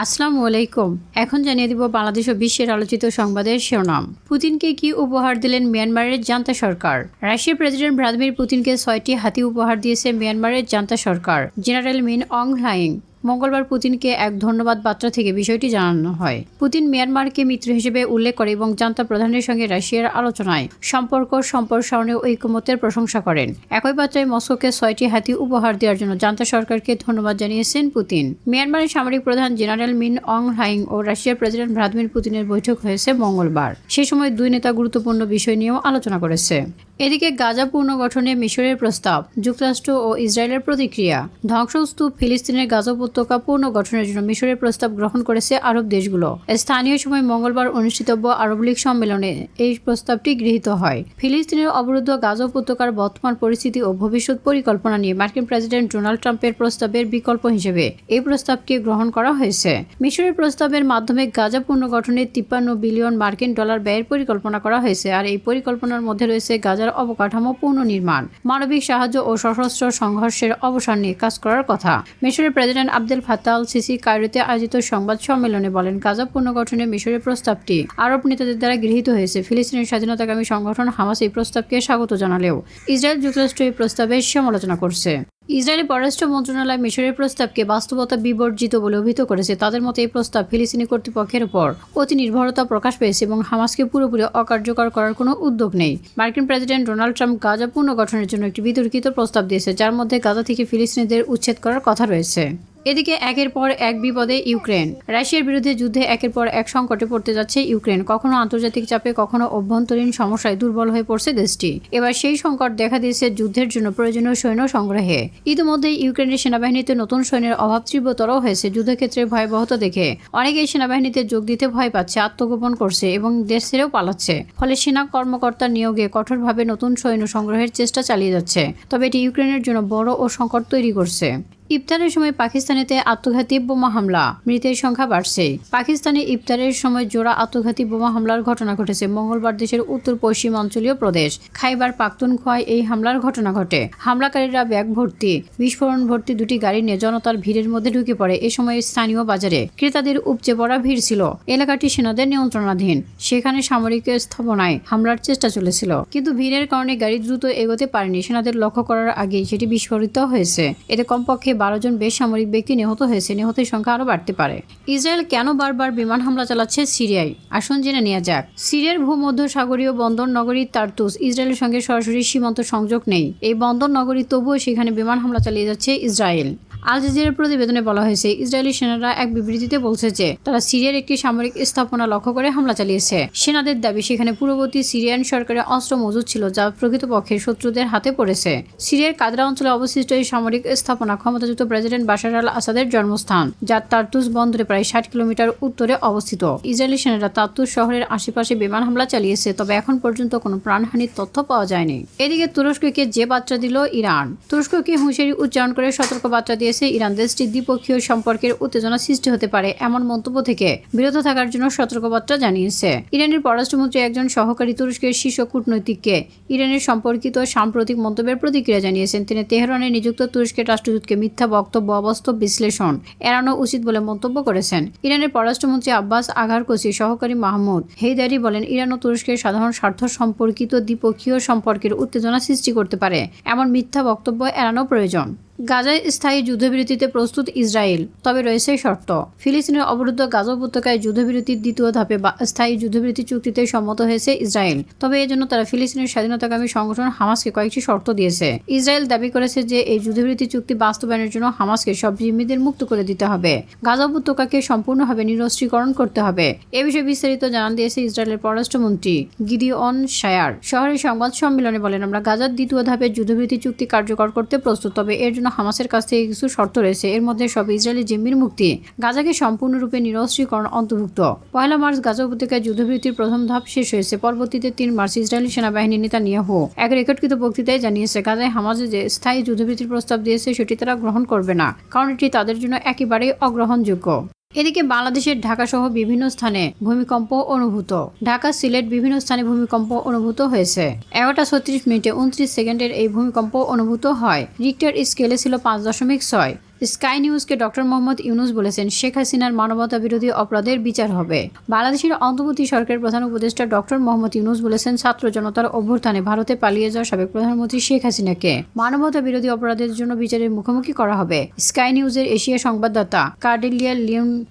আসসালামু আলাইকুম। এখন জানিয়ে দিব বাংলাদেশ ও বিশ্বের আলোচিত সংবাদের শিরোনাম। পুতিনকে কি উপহার দিলেন মিয়ানমারের জান্তা সরকার? রাশিয়ার প্রেসিডেন্ট ভ্লাদিমির পুতিনকে 6টি হাতি উপহার দিয়েছে মিয়ানমারের জান্তা সরকার। জেনারেল মিন অং হ্লাইং মঙ্গলবার পুতিনকে এক ধন্যবাদ বার্তা থেকে বিষয়টি জানানো হয়। পুতিন মিয়ানমারকে মিত্র হিসেবে উল্লেখ করে এবং জান্তা প্রধানের সঙ্গে রাশিয়ার আলোচনায় সম্পর্ক সম্প্রসারণে ঐকমত্যের প্রশংসা করেন। একই বার্তায় মস্কোকে 6টি হাতি উপহার দেওয়ার জন্য জান্তা সরকারকে ধন্যবাদ জানিয়েছেন পুতিন। মিয়ানমারের সামরিক প্রধান জেনারেল মিন অং হ্লাইং ও রাশিয়ার প্রেসিডেন্ট ভ্লাদিমির পুতিনের বৈঠক হয়েছে মঙ্গলবার। সে সময় দুই নেতা গুরুত্বপূর্ণ বিষয় নিয়েও আলোচনা করেছে। এদিকে গাজা পুনর্গঠনে মিশরের প্রস্তাব, যুক্তরাষ্ট্র ও ইসরায়েলের প্রতিক্রিয়া। ধ্বংসস্তূপ ফিলিস্তিনের গাজা উপত্যকা পুনর্গঠনের জন্য মিশরের প্রস্তাব গ্রহণ করেছে আরব দেশগুলো। স্থানীয় সময় মঙ্গলবার অনুষ্ঠিতব্য আরব লীগ সম্মেলনে এই প্রস্তাবটি গৃহীত হয়। ফিলিস্তিনের অবরুদ্ধ গাজা উপত্যকার বর্তমান পরিস্থিতি ও ভবিষ্যৎ পরিকল্পনা নিয়ে মার্কিন প্রেসিডেন্ট ডোনাল্ড ট্রাম্পের প্রস্তাবের বিকল্প হিসেবে এই প্রস্তাবকে গ্রহণ করা হয়েছে। মিশরের প্রস্তাবের মাধ্যমে গাজা পুনর্গঠনে 53 বিলিয়ন মার্কিন ডলার ব্যয়ের পরিকল্পনা করা হয়েছে। আর এই পরিকল্পনার মধ্যে রয়েছে গাজার অবকাঠামো পুনর্নির্মাণ, মানবিক সাহায্য ও সশস্ত্র সংঘর্ষের অবসান নিয়ে কাজ করার কথা। মিশরের president Abdel Fattah Al Sisi কায়রোতে আয়োজিত সংবাদ সম্মেলনে বলেন, গাজা পুনর্গঠনে মিশরের প্রস্তাবটি আরব নেতাদের দ্বারা গৃহীত হয়েছে। ফিলিস্তিনের স্বাধীনতাকামী সংগঠন হামাস এই প্রস্তাবকে স্বাগত জানালেও ইসরায়েল যুক্তরাষ্ট্র এই প্রস্তাবের সমালোচনা করছে। ইসরায়েলি পররাষ্ট্র মন্ত্রণালয় মিশরের প্রস্তাবকে বাস্তবতা বিবর্জিত বলে অভিহিত করেছে। তাদের মতে এই প্রস্তাব ফিলিস্তিনি কর্তৃপক্ষের উপর অতি নির্ভরতা প্রকাশ পেয়েছে এবং হামাসকে পুরোপুরি অকার্যকর করার কোনো উদ্যোগ নেই। মার্কিন প্রেসিডেন্ট ডোনাল্ড ট্রাম্প গাজা পুনর্গঠনের জন্য একটি বিতর্কিত প্রস্তাব দিয়েছে, যার মধ্যে গাজা থেকে ফিলিস্তিনিদের উচ্ছেদ করার কথা রয়েছে। এদিকে একের পর এক বিপদে ইউক্রেন। রাশিয়ার বিরুদ্ধে যুদ্ধে একের পর এক সংকটে পড়তে যাচ্ছে ইউক্রেন। কখনো আন্তর্জাতিক চাপে, কখনো অভ্যন্তরীণ সমস্যায় দুর্বল হয়ে পড়ছে দেশটি। এবার সেই সংকট দেখা দিয়েছে যুদ্ধের জন্য প্রয়োজনীয় সৈন্য সংগ্রহে। ইতিমধ্যে ইউক্রেনের সেনাবাহিনীতে নতুন সৈন্যের অভাব তীব্রতর হয়েছে। যুদ্ধক্ষেত্রে ভয়াবহতা দেখে অনেকেই সেনাবাহিনীতে যোগ দিতে ভয় পাচ্ছে, আত্মগোপন করছে এবং দেশ ছেড়েও পালাচ্ছে। ফলে সেনা কর্মকর্তা নিয়োগে কঠোরভাবে নতুন সৈন্য সংগ্রহের চেষ্টা চালিয়ে যাচ্ছে। তবে এটি ইউক্রেনের জন্য বড় ও সংকট তৈরি করছে। ইফতারের সময় পাকিস্তানেতে আত্মঘাতী বোমা হামলা, মৃতের সংখ্যা বাড়ছে। পাকিস্তানে ইফতারের সময় জোড়া আত্মঘাতী বোমা হামলার ঘটনা ঘটেছে মঙ্গলবার দেশের উত্তর পশ্চিমাঞ্চলীয় প্রদেশ খাইবার পাখতুনখোয়ায় এই হামলার ঘটনা ঘটে। হামলাকারীরা ব্যাগ ভর্তি, বিস্ফোরণ ভর্তি দুটি গাড়ি নিয়ে জনতার ভিড়ের মধ্যে ঢুকে পড়ে। এ সময় স্থানীয় বাজারে ক্রেতাদের উপচে পড়া ভিড় ছিল। এলাকাটি সেনাদের নিয়ন্ত্রণাধীন। সেখানে সামরিক স্থাপনায় হামলার চেষ্টা চলেছিল, কিন্তু ভিড়ের কারণে গাড়ি দ্রুত এগোতে পারেনি। সেনাদের লক্ষ্য করার আগেই সেটি বিস্ফোরিত হয়েছে। এতে কমপক্ষে 12 জন বেসামরিক ব্যক্তি নিহত হয়েছে। নিহতের সংখ্যা আরও বাড়তে পারে। ইসরায়েল কেন বারবার বিমান হামলা চালাচ্ছে সিরিয়ায়? আসুন জেনে নেওয়া যাক। সিরিয়ার ভূমধ্যসাগরীয় বন্দর নগরী তার্তুস ইসরায়েলের সঙ্গে সরাসরি সীমান্ত সংযোগ নেই। এই বন্দর নগরী তবুও সেখানে বিমান হামলা চালিয়ে যাচ্ছে ইসরায়েল। আল জাজিরার প্রতিবেদনে বলা হয়েছে, ইসরায়েলি সেনারা এক বিবৃতিতে বলছে যে তারা সিরিয়ার একটি সামরিক স্থাপনা লক্ষ্য করে হামলা চালিয়েছে। সেনাদের দাবি, সেখানে পূর্ববর্তী সিরিয়ান সরকারের অস্ত্র মজুদ ছিল, যা প্রকৃতপক্ষে শত্রুদের হাতে পড়েছে। সিরিয়ার কাদরা অঞ্চলে অবস্থিত এই সামরিক স্থাপনা ক্ষমতাচ্যুত প্রেসিডেন্ট বাশার আল আসাদের জন্মস্থান, যা তার্তুস বন্দরে প্রায় 60 কিলোমিটার উত্তরে অবস্থিত। ইসরায়েলি সেনারা তার্তুস শহরের আশেপাশে বিমান হামলা চালিয়েছে, তবে এখন পর্যন্ত কোনো প্রাণহানির তথ্য পাওয়া যায়নি। এদিকে তুরস্ককে যে বার্তা দিল ইরান। তুরস্ককে হুঁশিয়ারি উচ্চারণ করে সতর্ক বার্তা দিয়েছে ইরান। দেশটির দ্বিপক্ষীয় সম্পর্কের উত্তেজনা সৃষ্টি হতে পারে এমন মন্তব্য থেকে বিরত থাকার জন্য সতর্কবার্তা জানিয়েছে। ইরানের পররাষ্ট্রমন্ত্রী একজন সহকারী তুরস্কের শীর্ষ কূটনৈতিককে ইরানের সম্পর্কিত সাম্প্রতিক মন্তব্যের প্রতিক্রিয়া জানিয়েছেন। তিনি তেহরানে নিযুক্ত তুরস্কের রাষ্ট্রদূতকে মিথ্যা বক্তব্য, অবাস্তব বিশ্লেষণ এড়ানো উচিত বলে মন্তব্য করেছেন। ইরানের পররাষ্ট্রমন্ত্রী আব্বাস আঘারকোসি সহকারী মাহমুদ হেইদারি বলেন, ইরান ও তুরস্কের সাধারণ স্বার্থ সম্পর্কিত দ্বিপক্ষীয় সম্পর্কের উত্তেজনা সৃষ্টি করতে পারে এমন মিথ্যা বক্তব্য এড়ানো প্রয়োজন। গাজায় স্থায়ী যুদ্ধবিরতিতে প্রস্তুত ইসরায়েল, তবে রয়েছে শর্ত। ফিলিস্তিনের অবরুদ্ধ গাজা উপত্যকায় যুদ্ধবিরতির দ্বিতীয় ধাপে স্থায়ী যুদ্ধবিরতি চুক্তিতে সম্মত হয়েছে ইসরায়েল। তবে এর জন্য তারা ফিলিস্তিনের স্বাধীনতাকামী সংগঠন হামাসকে কয়েকটি শর্ত দিয়েছে। ইসরায়েল দাবি করেছে যে এই যুদ্ধবিরতি চুক্তি বাস্তবায়নের জন্য হামাসকে সব জিম্মিদের মুক্ত করে দিতে হবে। গাজা উপত্যকাকে সম্পূর্ণভাবে নিরস্ত্রীকরণ করতে হবে। এ বিষয়ে বিস্তারিত জানান দিয়েছে ইসরায়েলের পররাষ্ট্রমন্ত্রী গিদিওন শায়ার। শহরের সংবাদ সম্মেলনে বলেন, আমরা গাজার দ্বিতীয় ধাপের যুদ্ধবিরতি চুক্তি কার্যকর করতে প্রস্তুত, তবে এর জন্য হামাসের কাছ থেকে কিছু শর্ত রয়েছে। এর মধ্যে সব ইসরায়েলি জিম্মির মুক্তি, গাজাকে সম্পূর্ণরূপে নিরস্ত্রীকরণ অন্তর্ভুক্ত। 1 মার্চ গাজা উপত্যকায় যুদ্ধবিরতির প্রথম ধাপ শেষ হয়েছে। পরবর্তীতে 3 মার্চ ইসরায়েলি সেনাবাহিনীর নেতানিয়াহু এক রেকর্ডকৃত বক্তৃতায় জানিয়েছে, গাজায় হামাস যে স্থায়ী যুদ্ধবিরতির প্রস্তাব দিয়েছে সেটি তারা গ্রহণ করবে না, কারণ এটি তাদের জন্য একেবারেই অগ্রহণযোগ্য। এদিকে বাংলাদেশের ঢাকা সহ বিভিন্ন স্থানে ভূমিকম্প অনুভূত। ঢাকা, সিলেট বিভিন্ন স্থানে ভূমিকম্প অনুভূত হয়েছে। 11:36 মিনিটে 29 সেকেন্ডের এই ভূমিকম্প অনুভূত হয়। রিক্টার স্কেলে ছিল 5.6। স্কাই নিউজকে ডক্টর মোহাম্মদ ইউনুস বলেছেন, শেখ হাসিনার মানবতা বিরোধী অপরাধের বিচার হবে। বাংলাদেশের অন্তর্বর্তী সরকারের প্রধান উপদেষ্টা ডক্টর মোহাম্মদ ইউনুস বলেছেন, ছাত্র জনতার অভ্যুত্থানে ভারতে পালিয়ে যাওয়া সাবেক প্রধানমন্ত্রী শেখ হাসিনাকে মানবতা বিরোধী অপরাধের জন্য বিচারের মুখোমুখি করা হবে। স্কাই নিউজের এশিয়া সংবাদদাতা কার্ডেলিয়া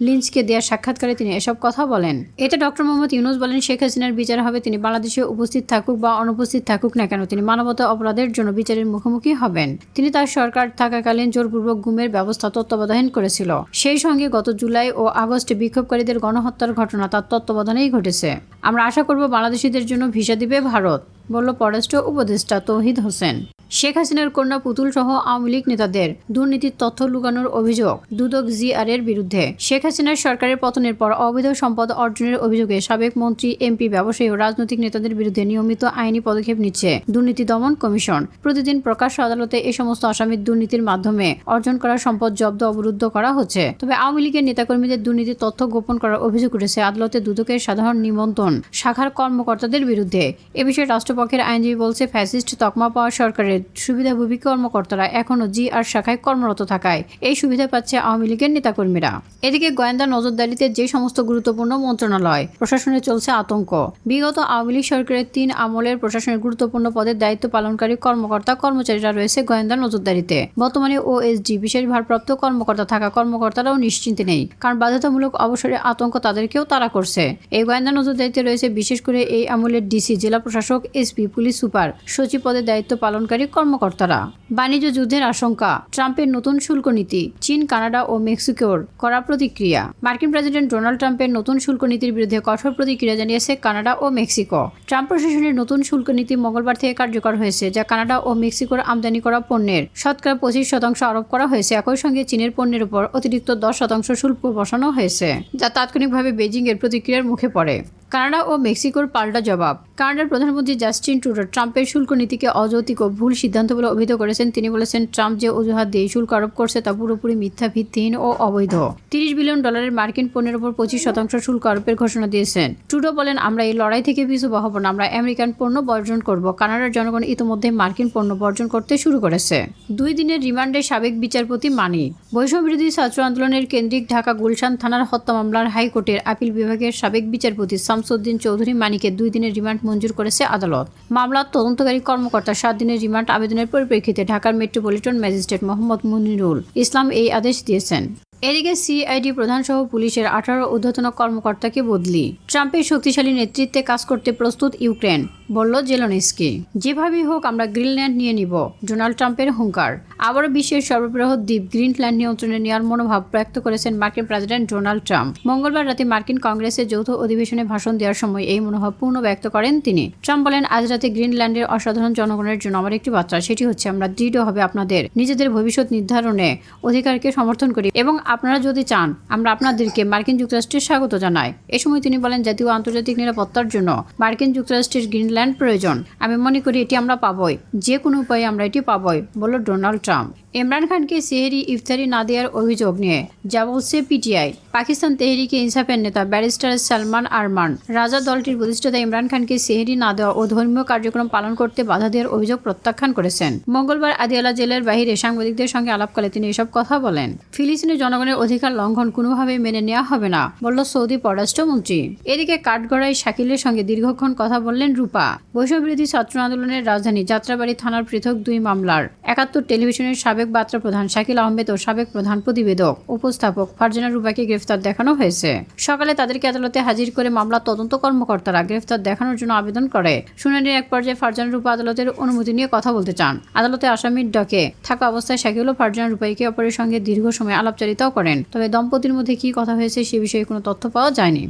লিঞ্চকে দেওয়া সাক্ষাৎকারে তিনি এসব কথা বলেন। এতে ডক্টর মোহাম্মদ ইউনুস বলেন, শেখ হাসিনার বিচার হবে। তিনি বাংলাদেশে উপস্থিত থাকুক বা অনুপস্থিত থাকুক না কেন, তিনি মানবতা অপরাধের জন্য বিচারের মুখোমুখি হবেন। তিনি তার সরকার থাকাকালীন জোরপূর্বক গুমের ব্যবস্থা তত্ত্বাবধান করেছিল। সেই সঙ্গে গত জুলাই ও আগস্টে বিক্ষোভকারীদের গণহত্যার ঘটনা তার তত্ত্বাবধানেই ঘটেছে। আমরা আশা করব বাংলাদেশিদের জন্য ভিসা দিবে ভারত, বলল পররাষ্ট্র উপদেষ্টা তৌহিদ হোসেন। শেখ হাসিনার কন্যা পুতুল সহ আওয়ামী লীগ নেতাদের দুর্নীতির তথ্য লুকানোর অভিযোগ দুদক জিআর-এর বিরুদ্ধে। শেখ হাসিনার সরকারের পতনের পর অবৈধ সম্পদ অর্জনের অভিযোগে সাবেক মন্ত্রী, এমপি, ব্যবসায়ী ও রাজনৈতিক নেতাদের বিরুদ্ধে নিয়মিত আইনি পদক্ষেপ নিচ্ছে দুর্নীতি দমন কমিশন। প্রতিদিন প্রকাশ্য আদালতে এই সমস্ত আসামির দুর্নীতির মাধ্যমে অর্জন করা সম্পদ জব্দ অবরুদ্ধ করা হচ্ছে। তবে আওয়ামী লীগের নেতাকর্মীদের দুর্নীতির তথ্য গোপন করার অভিযোগ উঠেছে আদালতে দুদকের সাধারণ নিবন্ধন শাখার কর্মকর্তাদের বিরুদ্ধে। এ বিষয়ে রাষ্ট্রপক্ষের আইনজীবী বলছে, ফ্যাসিস্ট তকমা পাওয়া সরকারের সুবিধাভোগী কর্মকর্তারা এখনও জিআর শাখায় কর্মরত থাকায় এই সুবিধা পাচ্ছে আওয়ামী লীগের নেতাকর্মীরা। এদিকে গোয়েন্দা নজরদারিতে যে সমস্ত গুরুত্বপূর্ণ মন্ত্রণালয় প্রশাসনে চলছে আতঙ্ক। বিগত আওয়ামী লীগ সরকারের 3 আমলের প্রশাসনের গুরুত্বপূর্ণ পদের দায়িত্ব পালনকারী কর্মকর্তা কর্মচারীরা রয়েছে গোয়েন্দা নজরদারিতে। বর্তমানে ওএসডি বিশেষ ভারপ্রাপ্ত কর্মকর্তা থাকা কর্মকর্তারাও নিশ্চিন্তে নেই, কারণ বাধ্যতামূলক অবসরের আতঙ্ক তাদেরকেও তাড়া করছে। এই গোয়েন্দা নজরদারিতে রয়েছে বিশেষ করে এই আমলের ডিসি, জেলা প্রশাসক, এসপি, পুলিশ সুপার, সচিব পদে দায়িত্ব পালনকারী কর্মকর্তারা। বাণিজ্য যুদ্ধের আশঙ্কা, ট্রাম্পের নতুন শুল্ক নীতি, চীন, কানাডা ও মেক্সিকোর কড়া প্রতিক্রিয়া। মার্কিন প্রেসিডেন্ট ডোনাল্ড ট্রাম্পের নতুন শুল্ক নীতির বিরুদ্ধে কঠোর প্রতিক্রিয়া জানিয়েছে কানাডা ও মেক্সিকো। ট্রাম্প প্রশাসনের নতুন শুল্ক নীতি মঙ্গলবার থেকে কার্যকর হয়েছে, যা কানাডা ও মেক্সিকোর আমদানি করা পণ্যের শতকরা 25% আরোপ করা হয়েছে। একই সঙ্গে চীনের পণ্যের উপর অতিরিক্ত 10% শুল্ক বসানো হয়েছে, যা তাৎক্ষণিকভাবে বেজিং এর প্রতিক্রিয়ার মুখে পড়ে। কানাডা ও মেক্সিকোর পাল্টা জবাব। কানাডার প্রধানমন্ত্রী জাস্টিন ট্রুডো ট্রাম্পের শুল্ক নীতিকে অযৌক্তিক ও ভুল সিদ্ধান্ত বলে অভিহিত করেছেন। তিনি বলেছেন, ট্রাম্প যে অজুহাত দিয়ে শুল্ক আরোপ করছে তা পুরোপুরি মিথ্যা, ভিত্তিহীন ও অবৈধ। $30 বিলিয়ন মার্কিন পণ্যের উপর 25% শুল্ক আরোপের ঘোষণা দিয়েছেন। ট্রুডো বলেন, আমরা এই লড়াই থেকে পিছু হব না, আমরা আমেরিকান পণ্য বর্জন করব। কানাডার জনগণ ইতিমধ্যে মার্কিন পণ্য বর্জন করতে শুরু করেছে। 2 দিনের রিমান্ডে সাবেক বিচারপতি মানি। বৈষম্যবিরোধী ছাত্র আন্দোলনের কেন্দ্রিক ঢাকা গুলশান থানার হত্যা মামলার হাইকোর্টের আপিল বিভাগের সাবেক বিচারপতি শামসুদ্দিন চৌধুরী মানিকে 2 দিনের রিমান্ড মঞ্জুর করেছে আদালত। মামলার তদন্তকারী কর্মকর্তা 7 দিনের রিমান্ড আবেদনের পরিপ্রেক্ষিতে ঢাকার মেট্রোপলিটন ম্যাজিস্ট্রেট মোহাম্মদ মুনিরুল ইসলাম এই আদেশ দিয়েছেন। এদিকে সিআইডি প্রধান সহ পুলিশের 18 ঊর্ধ্বতন কর্মকর্তাকে বদলি। ট্রাম্পের শক্তিশালী নেতৃত্বে কাজ করতে প্রস্তুত ইউক্রেন, বলল জেলেনস্কি। যেভাবেই হোক আমরা গ্রিনল্যান্ড নিয়ে নিব, ডোনাল্ড ট্রাম্পের হুঙ্কার। আবারও বিশ্বের সর্ববৃহৎ দ্বীপ গ্রিনল্যান্ড নিয়ন্ত্রণে নেওয়ার মনোভাব ব্যক্ত করেছেন মার্কিন প্রেসিডেন্ট ডোনাল্ড ট্রাম্প। মঙ্গলবার রাতে মার্কিন কংগ্রেসের যৌথ অধিবেশনে ভাষণ দেওয়ার সময় এই মনোভাব পূর্ণ ব্যক্ত করেন তিনি। ট্রাম্প বলেন, আজ রাতে গ্রিনল্যান্ডের অসাধারণ জনগণের জন্য আমার একটি বার্তা, সেটি হচ্ছে আমরা দৃঢ়ভাবে আপনাদের নিজেদের ভবিষ্যৎ নির্ধারণে অধিকারকে সমর্থন করি এবং আপনারা যদি চান আমরা আপনাদেরকে মার্কিন যুক্তরাষ্ট্রে স্বাগত জানাই। এ সময় তিনি বলেন, জাতীয় আন্তর্জাতিক নিরাপত্তার জন্য মার্কিন যুক্তরাষ্ট্রের গ্রিনল্যান্ড প্রয়োজন। আমি মনে করি এটি আমরা পাবই, যে কোনো উপায়ে আমরা এটি পাবই, বলল ডোনাল্ড ট্রাম্প। ইমরান খানকে সেহরি ইফতারি না দেওয়ার অভিযোগ নিয়ে যা বলছে পিটিআই। পাকিস্তান তেহরিকে ইনসাফের নেতা ব্যারিস্টার সালমান আরমান রাজা দলটির প্রতিষ্ঠাতা ইমরান খানকে সেহরি না দেওয়া ও ধর্মীয় কার্যক্রম পালন করতে বাধা দেওয়ার অভিযোগ প্রত্যাখ্যান করেছেন। মঙ্গলবার আদিয়ালা জেলের বাইরে সাংবাদিকদের সঙ্গে আলাপকালে তিনি এসব কথা বলেন। ফিলিস্তিনের জনগণের অধিকার লঙ্ঘন কোনোভাবেই মেনে নেওয়া হবে না, বলল সৌদি পররাষ্ট্রমন্ত্রী। এদিকে কাঠগড়ায় শাকিলের সঙ্গে দীর্ঘক্ষণ কথা বললেন রূপা। বৈষম্যবিরোধী ছাত্র আন্দোলনের রাজধানী যাত্রাবাড়ী থানার পৃথক 2 মামলার 71 টেলিভিশনের সাবেক বার্তা প্রধান শাকিল আহমেদ ও সাবেক প্রধান প্রতিবেদক উপস্থাপক ফারজানা রূপাকে গ্রেফতার দেখানো হয়েছে। সকালে তাদেরকে আদালতে হাজির করে মামলার তদন্ত কর্মকর্তারা গ্রেফতার দেখানোর জন্য আবেদন করে। শুনানির এক পর্যায়ে ফারজানা রূপা আদালতের অনুমতি নিয়ে কথা বলতে চান। আদালতে আসামির ডকে থাকা অবস্থায় শাকিল ও ফারজানা রূপা একে অপরের সঙ্গে দীর্ঘ সময় আলাপচারিতাও করেন। তবে দম্পতির মধ্যে কি কথা হয়েছে সে বিষয়ে কোনো তথ্য পাওয়া যায়নি।